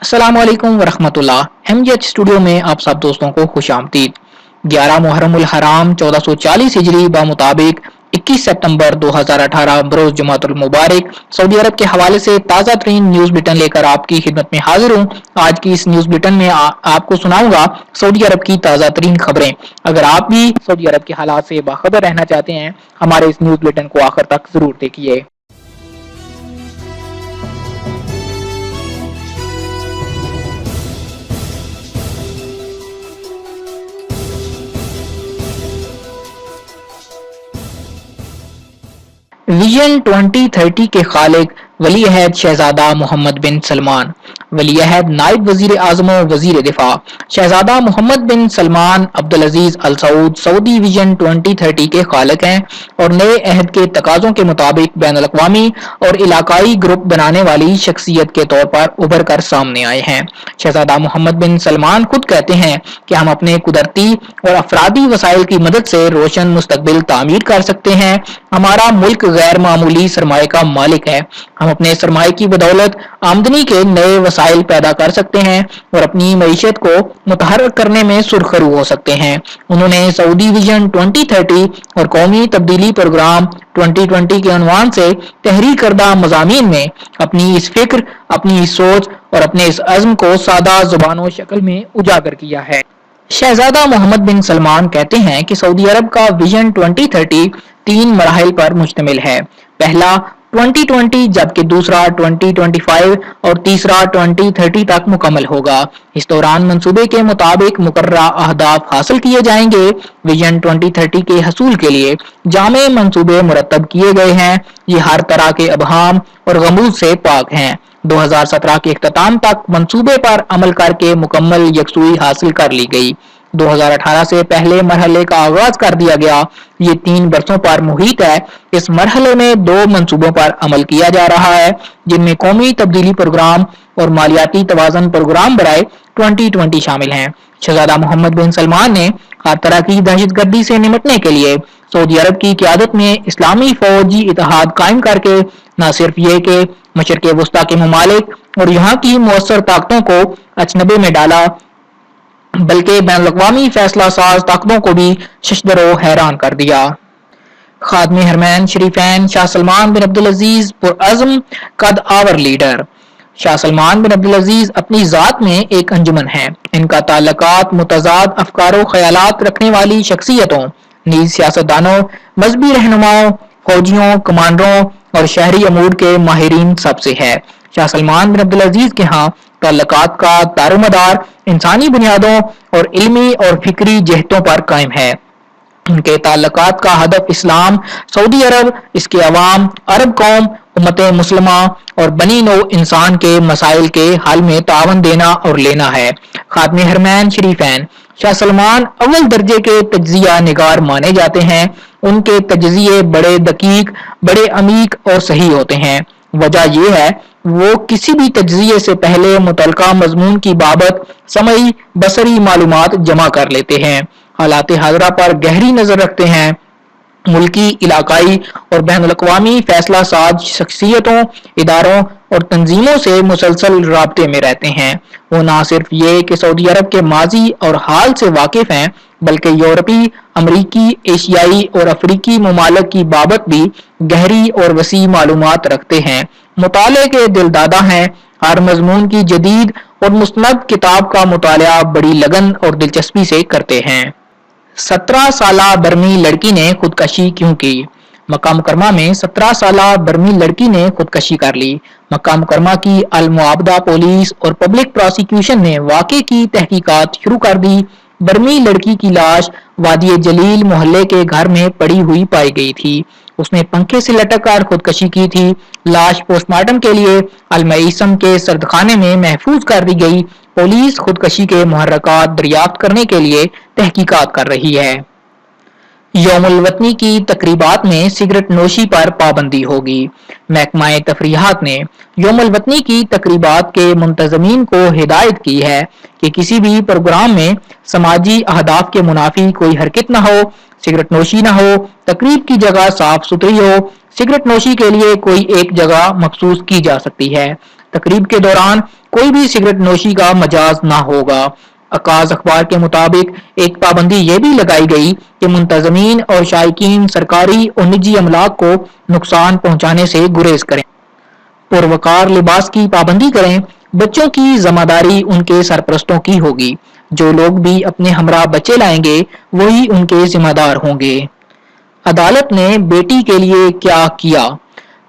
अस्सलाम वालेकुम वरहमतुल्लाह। MGH studio में आप सब दोस्तों को खुश आमदीद। 11 मुहर्रमुल हराम 1440 हिजरी बा मुताबिक 21 सितंबर 2018 बरोज जुमातुल मुबारक सऊदी अरब के हवाले से ताज़ा तरीन न्यूज़ बुलेटिन लेकर आपकी खिदमत में हाजिर हूँ। आज की इस न्यूज़ बुलेटिन में आपको सुनाऊंगा सऊदी अरब की ताज़ा तरीन खबरें। अगर आप भी सऊदी अरब के हालात से बाखबर रहना चाहते हैं, हमारे इस न्यूज़ बुलेटिन को आखिर तक जरूर देखिए। विजन 2030 के खालिक वली अहद शहजादा मोहम्मद बिन सलमान। वली अहद नायब वजीर आजम वजीर दिफा शहजादा मोहम्मद बिन सलमान अब्दुल अजीज अल सऊद सऊदी विजन 2030 के खालिक हैं और नए अहद के तकाजों के मुताबिक बैनुल अक़वामी और इलाकाई ग्रुप बनाने वाली शख्सियत के तौर पर उभर कर सामने आए हैं। शहजादा मोहम्मद बिन सलमान खुद कहते हैं कि हम अपने कुदरती और अफरादी वसाइल की मदद से रोशन मुस्तकबिल तामीर कर सकते हैं। हमारा मुल्क गैर मामूली सरमाए का मालिक है। हम अपने सरमाए की बदौलत आमदनी के नए वसाइल पैदा कर सकते हैं और अपनी मईशत को मुतहर्रिक करने में सुरखरू हो सकते हैं। उन्होंने सऊदी विजन 2030 और कौमी तब्दीली प्रोग्राम 2020 के उन्वान से तहरीर करदा मज़ामीन में अपनी इस फिक्र, अपनी इस सोच और अपने इस अज़्म को सादा ज़ुबानों शक्ल में उजागर किया है। शहजादा मोहम्मद बिन सलमान कहते हैं कि सऊदी अरब का विजन 2030 तीन मराहिल पर मुश्तमिल है। पहला 2020, जबकि दूसरा 2025 और तीसरा 2030 तक मुकम्मल होगा। इस दौरान मंसूबे के मुताबिक मुकर्ररा अहदाफ हासिल किए जाएंगे। विजन 2030 के हसूल के लिए जामे मंसूबे मुरतब किए गए हैं। ये हर तरह के अबहाम और गमूज से पाक हैं। 2017 के इख्तिताम तक मंसूबे पर अमल करके मुकम्मल यकसुई हासिल कर ली गई। 2018 से पहले मरहले का आगाज कर दिया गया। ये 3 बरसों पर मुहित है। इस मरहले में 2 मंसूबों पर अमल किया जा रहा है, जिनमें कौमी तब्दीली प्रोग्राम और मालियाती तवाज़ुन प्रोग्राम बराए 2020 शामिल हैं। शहजादा मोहम्मद बिन सलमान ने हर तरह की दहशतगर्दी से निपटने के लिए सऊदी अरब की क़यादत में इस्लामी फौजी इत्तेहाद कायम करके न सिर्फ ये कि मशरिक़ वस्ता के ममालिक और यहाँ की मौसर ताकतों को अचनबे में डाला, बल्कि बैनुल-अक़वामी फैसला साज ताकतों को भी शशदरो हैरान कर दिया। खादमे हरमैन शरीफैन शाह सलमान बिन अब्दुल अजीज पुरअज़्म कद आवर लीडर। शाह सलमान बिन अब्दुल अजीज अपनी जात में एक अंजुमन है। इनका ताल्लुकात मुतज़ाद अफकारो ख्यालात रखने वाली शख्सियतों, नीज सियासतदानों, मजहबी रहनुमाओं, फौजियों, कमांडरों और शहरी अमूर के माहिरीन सबसे है। शाह सलमान बिन अब्दुल अजीज के यहाँ ताल्लुकात का दारोमदार इंसानी बुनियादों और इल्मी और फिक्री जहतों पर कायम है। उनके ताल्लुकात का हदफ इस्लाम, सऊदी अरब, इसके अवाम, अरब कौम, उम्मत मुस्लिमा और बनी नौ इंसान के मसाइल के हल में तावन देना और लेना है। खादमे हरमैन शरीफैन शाह सलमान अव्वल दर्जे के तज्जिया निगार माने जाते हैं। उनके तज्जिए बड़े दकीक, बड़े अमीक और सही होते हैं। वजह यह है वो किसी भी तज्जिए से पहले मुतलका मजमून की बाबत समई बसरी मालूमात जमा कर लेते हैं, हालात हाजरा पर गहरी नजर रखते हैं, मुल्की, इलाकाई और बैनुल-अक़वामी फैसला साज शख्सियतों, इदारों और तंजीमों से मुसलसल राब्ते में रहते हैं। वो न सिर्फ ये कि सऊदी अरब के माजी और हाल से वाकिफ हैं, बल्कि यूरोपी, अमरीकी, एशियाई और अफ्रीकी ममालिक की बाबत भी गहरी और वसी मालूमात रखते हैं। मुताले के दिलदादा हैं। हर मजमून की जदीद और मुस्तनद किताब का मुताला बड़ी लगन और दिलचस्पी से करते हैं। 17 साला बर्मी लड़की ने खुदकशी क्यों की? मक्का मुकरमा में 17 साला बर्मी लड़की ने खुदकशी कर ली। मक्का मुकरमा की अल मुआबदा पुलिस और पब्लिक प्रोसिक्यूशन ने वाक़े की तहकीकात शुरू कर दी। बर्मी लड़की की लाश वादी जलील मोहल्ले के घर में पड़ी हुई पाई गई थी। उसने पंखे से लटक कर खुदकशी की थी। लाश पोस्टमार्टम के लिए अल-मईसम के सर्दखाने में महफूज कर दी गई। पुलिस खुदकशी के मुहर्रकात दरियाफ्त करने के लिए तहकीकात कर रही है। यौमुल वतनी की तकरीबात में सिगरेट नोशी पर पाबंदी होगी। महकमा तफरीहात ने यौमुल वतनी की तकरीबात के मुंतजमीन को हिदायत की है कि किसी भी प्रोग्राम में समाजी अहदाफ के मुनाफी कोई हरकत न हो, सिगरेट नोशी न हो, तकरीब की जगह साफ सुथरी हो। सिगरेट नोशी के लिए कोई एक जगह मखसूस की जा सकती है। تقریب کے دوران کوئی بھی سگریٹ نوشی کا مجاز نہ ہوگا۔ عکاظ اخبار کے مطابق ایک پابندی یہ بھی لگائی گئی کہ منتظمین اور شائقین سرکاری اور نجی املاک کو نقصان پہنچانے سے گریز کریں، پروقار لباس کی پابندی کریں۔ بچوں کی ذمہ داری ان کے سرپرستوں کی ہوگی، جو لوگ بھی اپنے ہمراہ بچے لائیں گے وہی ان کے ذمہ دار ہوں گے۔ عدالت نے بیٹی کے لیے کیا کیا؟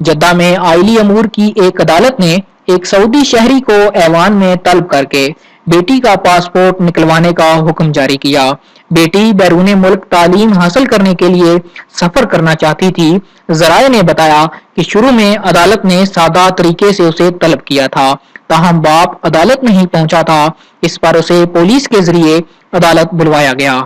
جدہ میں آئلی امور کی ایک عدالت نے ایک سعودی شہری کو ایوان میں طلب کر کے بیٹی کا پاسپورٹ نکلوانے کا حکم جاری کیا۔ بیٹی بیرون ملک تعلیم حاصل کرنے کے لیے سفر کرنا چاہتی تھی۔ ذرائع نے بتایا کہ شروع میں عدالت نے سادہ طریقے سے اسے طلب کیا تھا، تاہم باپ عدالت نہیں پہنچا تھا، اس پر اسے پولیس کے ذریعے عدالت بلوایا گیا۔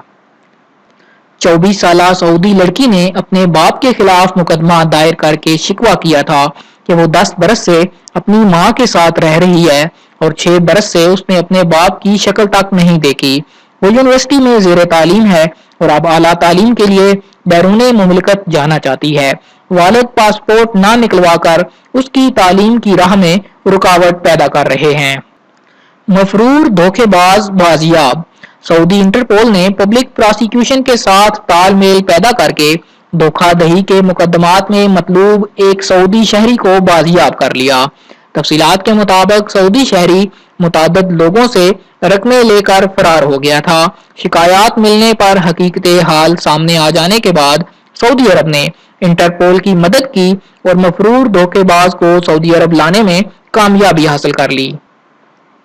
24 سالہ سعودی لڑکی نے اپنے باپ کے خلاف مقدمہ دائر کر کے شکوہ کیا تھا کہ وہ 10 برس سے اپنی ماں کے ساتھ رہ رہی ہے اور 6 برس سے اس نے اپنے باپ کی شکل تک نہیں دیکھی۔ وہ یونیورسٹی میں زیر تعلیم ہے اور اب اعلیٰ تعلیم کے لیے بیرون مملکت جانا چاہتی ہے۔ والد پاسپورٹ نہ نکلوا کر اس کی تعلیم کی راہ میں رکاوٹ پیدا کر رہے ہیں۔ مفرور دھوکے باز بازیاب۔ سعودی انٹرپول نے پبلک پراسیکیوشن کے ساتھ تال میل پیدا کر کے دھوکہ دہی کے مقدمات میں مطلوب ایک سعودی شہری کو بازیاب کر لیا۔ تفصیلات کے مطابق سعودی شہری متعدد لوگوں سے رقمیں لے کر فرار ہو گیا تھا۔ شکایات ملنے پر حقیقت حال سامنے آ جانے کے بعد سعودی عرب نے انٹرپول کی مدد کی اور مفرور دھوکے باز کو سعودی عرب لانے میں کامیابی حاصل کر لی۔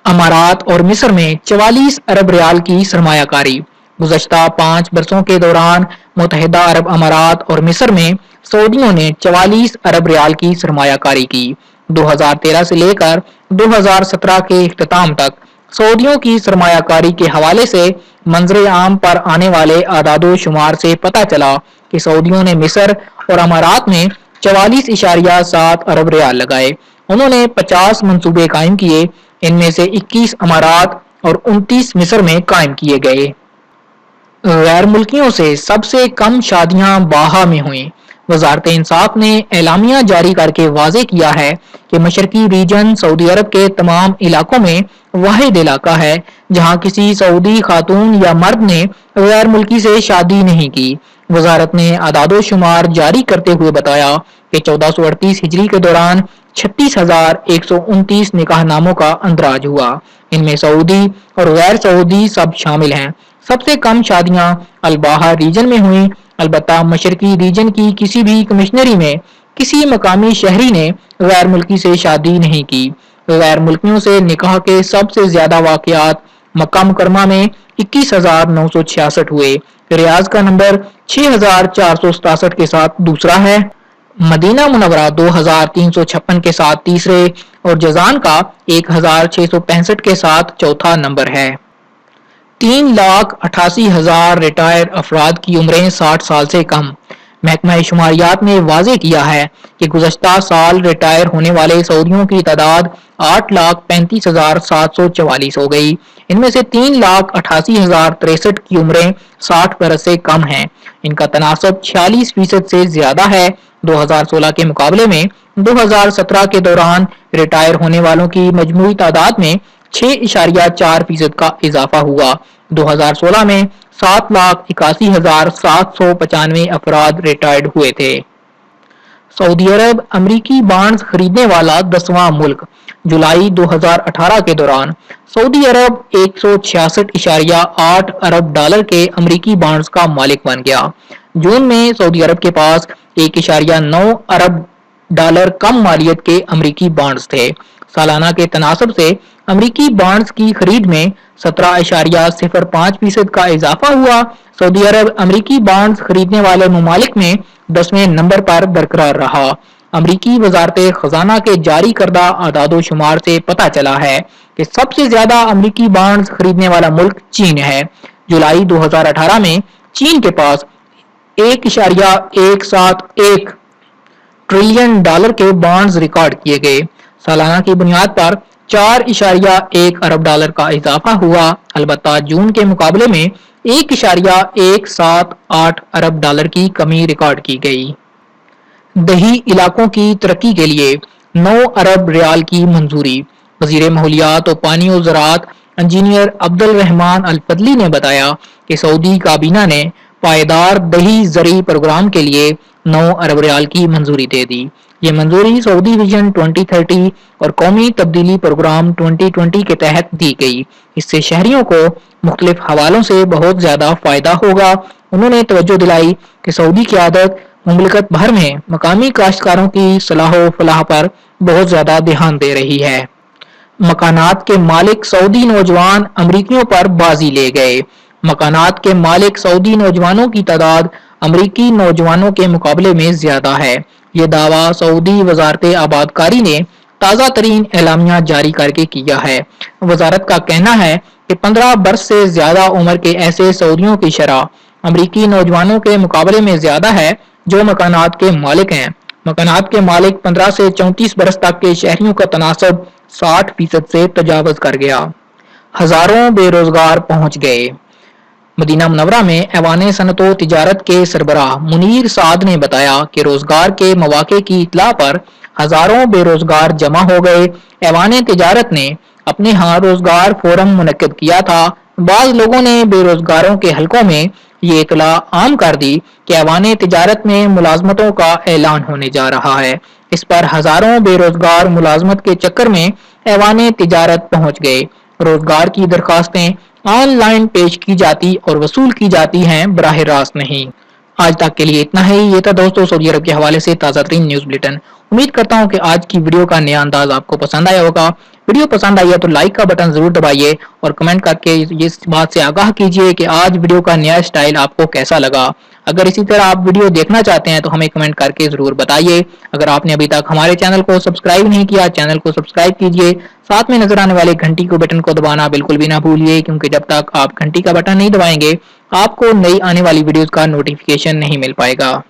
امارات اور مصر میں 44 ارب ریال کی سرمایہ کاری۔ گزشتہ 5 برسوں کے دوران متحدہ عرب امارات اور مصر میں سعودیوں نے 44 ارب ریال کی سرمایہ کاری کی۔ 2013 سے لے کر 2017 کے اختتام تک سعودیوں کی سرمایہ کاری کے حوالے سے منظر عام پر آنے والے اعداد و شمار سے پتہ چلا کہ سعودیوں نے مصر اور امارات میں 44.7 ارب ریال لگائے۔ انہوں نے 50 منصوبے قائم کیے، ان میں سے 21 امارات اور 29 مصر میں قائم کیے گئے۔ غیر ملکیوں سے سب سے کم شادیاں باہا میں ہوئیں۔ وزارت انصاف نے اعلامیہ جاری کر کے واضح کیا ہے کہ مشرقی ریجن سعودی عرب کے تمام علاقوں میں واحد علاقہ ہے جہاں کسی سعودی خاتون یا مرد نے غیر ملکی سے شادی نہیں کی۔ وزارت نے اعداد و شمار جاری کرتے ہوئے بتایا کہ 1438 ہجری کے دوران 36,129 نکاح ناموں کا اندراج ہوا۔ ان میں سعودی اور غیر سعودی سب شامل ہیں۔ سب سے کم شادیاں الباحا ریجن میں ہوئیں، البتہ مشرقی ریجن کی کسی بھی کمشنری میں کسی مقامی شہری نے غیر ملکی سے شادی نہیں کی۔ غیر ملکیوں سے نکاح کے سب سے زیادہ واقعات مکہ مکرمہ میں 21,966 ہوئے، ریاض کا نمبر 6,467 کے ساتھ دوسرا ہے، مدینہ منورہ 2,356 کے ساتھ تیسرے اور جازان کا 1,665 کے ساتھ چوتھا نمبر ہے۔ 3,88,000 ریٹائر افراد کی عمریں 60 سال سے کم۔ محکمہ شماریات نے واضح کیا ہے کہ گزشتہ سال ریٹائر ہونے والے سعودیوں کی تعداد 8,35,744 ہو گئی۔ ان میں سے 3,88,063 کی عمریں 60 برس سے کم ہیں۔ ان کا تناسب 46% سے زیادہ ہے۔ 2016 کے مقابلے میں 2017 کے دوران ریٹائر ہونے والوں کی مجموعی تعداد میں 6.4% کا اضافہ ہوا۔ 2016 میں 7,81,795 افراد ریٹائرڈ ہوئے تھے۔ سعودی عرب امریکی بانڈز خریدنے والا 10واں ملک۔ جولائی 2018 کے دوران سعودی عرب 166.8 ارب ڈالر کے امریکی بانڈز کا مالک بن گیا۔ جون میں سعودی عرب کے پاس 1.9 ارب ڈالر کم مالیت کے امریکی بانڈز تھے۔ سالانہ کے تناسب سے امریکی بانڈز کی خرید میں 17.05% کا اضافہ ہوا۔ سعودی عرب امریکی بانڈز خریدنے والے ممالک میں 10ویں نمبر پر برقرار رہا۔ امریکی وزارت خزانہ کے جاری کردہ اعداد و شمار سے پتہ چلا ہے کہ سب سے زیادہ امریکی بانڈز خریدنے والا ملک چین ہے۔ جولائی 2018 میں چین کے پاس 1.171 ٹریلین ڈالر کے بانڈز ریکارڈ کیے گئے۔ سالانہ کی بنیاد پر 4.1 ارب ڈالر کا اضافہ ہوا، البتہ جون کے مقابلے میں 1.178 ارب ڈالر کی کمی ریکارڈ کی گئی۔ دیہی علاقوں کی ترقی کے لیے 9 अरब रियाल की मंजूरी। वजीर माहौलियात और पानी और ज़राअत इंजीनियर अब्दुल रहमान अल फदली ने बताया कि सऊदी काबीना ने पायदार दही ज़री प्रोग्राम के लिए 9 अरब रियाल की मंजूरी दे दी। ये मंजूरी सऊदी विजन 2030 और कौमी तब्दीली प्रोग्राम 2020 के तहत दी गई। इससे शहरियों को मुख्तलिफ हवालों से बहुत ज़्यादा फ़ायदा होगा। उन्होंने तवज्जो दिलाई कि सऊदी क़यादत मुमलिकत भर में मकामी काश्तकारों की सलाह व फलाह पर बहुत ज़्यादा ध्यान दे रही है। मकानात के मालिक सऊदी नौजवान अमरीकियों पर बाजी ले गए। मकानात के मालिक सऊदी नौजवानों की तादाद अमरीकी नौजवानों के मुकाबले में ज्यादा है। ये दावा सऊदी वजारत आबादकारी ने ताज़ा तरीन एलामिया जारी करके किया है। वजारत का कहना है कि 15 बरस से ज्यादा उम्र के ऐसे सऊदियों की शरह अमरीकी नौजवानों के मुकाबले में ज्यादा है जो मकानात के मालिक हैं। मकानात के मालिक 15 से 34 बरस तक के शहरियों का तनासब 60% से तजावज कर गया। हजारों बेरोजगार पहुंच गए। मदीना मुनव्वरा में ऐवान सनअत व तिजारत के सरबराह मुनीर साद ने बताया कि रोजगार के मौके की इत्तला पर हजारों बेरोजगार जमा हो गए। ऐवान तिजारत ने अपने यहाँ रोजगार फोरम मुनक्किद किया था। बाज लोगों ने बेरोजगारों के हलकों में ये इतला आम कर दी कि ऐवान तिजारत में मुलाजमतों का ऐलान होने जा रहा है। इस पर हजारों बेरोजगार मुलाजमत के चक्कर में ऐवान तिजारत पहुंच गए। रोजगार की दरखास्तें ऑनलाइन पेश की जाती और वसूल की जाती हैं, बराह रास्त नहीं। आज तक के लिए इतना ही। ये था दोस्तों सऊदी अरब के हवाले से ताज़ा तरीन न्यूज बुलेटिन। उम्मीद करता हूँ कि आज की वीडियो का नया अंदाज आपको पसंद आया होगा। वीडियो पसंद आई है तो लाइक का बटन जरूर दबाइए और कमेंट करके इस बात से आगाह कीजिए कि आज वीडियो का नया स्टाइल आपको कैसा लगा। अगर इसी तरह आप वीडियो देखना चाहते हैं तो हमें कमेंट करके जरूर बताइए। अगर आपने अभी तक हमारे चैनल को सब्सक्राइब नहीं किया, चैनल को सब्सक्राइब कीजिए। साथ में नजर आने वाले घंटी को बटन को दबाना बिल्कुल भी ना भूलिए, क्योंकि जब तक आप घंटी का बटन नहीं दबाएंगे आपको नई आने वाली वीडियोस का नोटिफिकेशन नहीं मिल पाएगा।